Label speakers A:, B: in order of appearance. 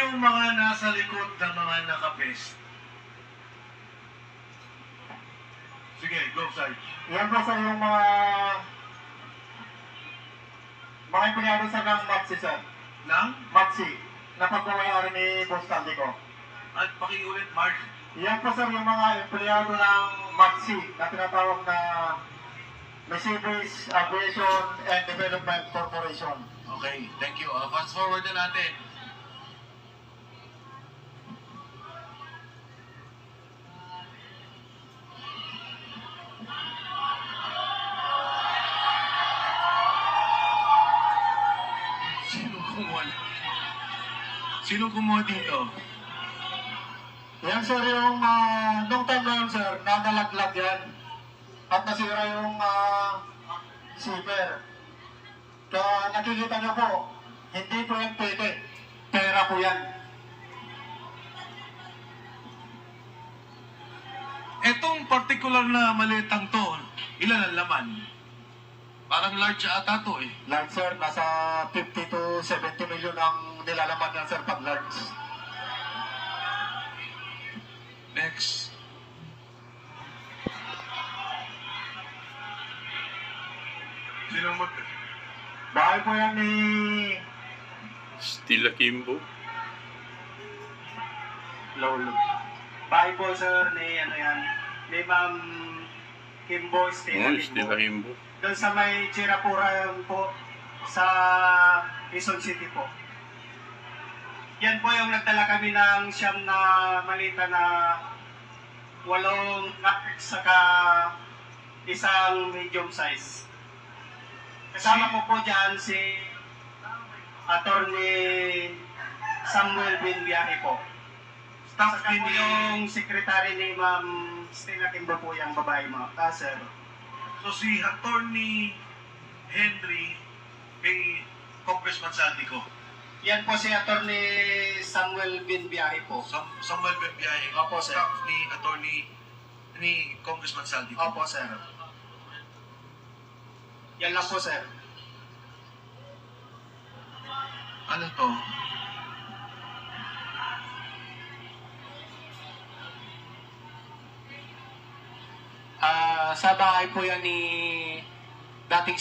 A: yung mga nasa likod ng mga nakapest? Sige, go, Sarge.
B: Yan po sir yung mga empleyado sa ng Maxi sir.
A: Nang?
B: Maxi, na pagmamayari ni Boss Tandy ko.
A: At pakiulit, Mark.
B: Yan po sir yung mga empleyado ng Maxi na tinatawag na Mercedes Aviation and Development Corporation.
A: Okay, thank you. Fast forward na natin. Sino kumuha dito?
B: Yan sir yung nung time na yun sir, nadalaglag yan at nasira yung zipper. Kaya nakikita niyo po, hindi po yan pwede. Pera po yan.
A: Etong particular na malitang to, ilan ang laman? Parang large ata to eh.
B: Large sir, nasa 50 to 70 million ang nilalaman yan sir pag large.
A: Next. Sino mo?
B: Bahay po yan ni
C: Stila Kimbo.
B: Lolo.
D: Bahay po sir ni ni Ma'am Kimbo Stila
C: Stila Kimbo.
D: Doon sa may Chirapura po sa Quezon City po. Yan po yung nagdala kami ng siyam na malita na 8 nuggets saka isang medium size. Kasama po dyan si Attorney Samuel Binbiyahe po.
A: Staff
D: Saka
A: din
D: po yung secretary ni Ma'am Stella Kimbo po yung babae mo. Sir.
A: So si Attorney Henry kay Congressman Saldico.
D: Yan po si Attorney Samuel Binbiyahe po.
A: Samuel Bembiyahe.
D: Opo, sir.
A: Staff ni Congressman Saldico.
D: Opo, sir. Yan lang po, sir.
A: Ano to?
E: Sa bahay po yan ni dating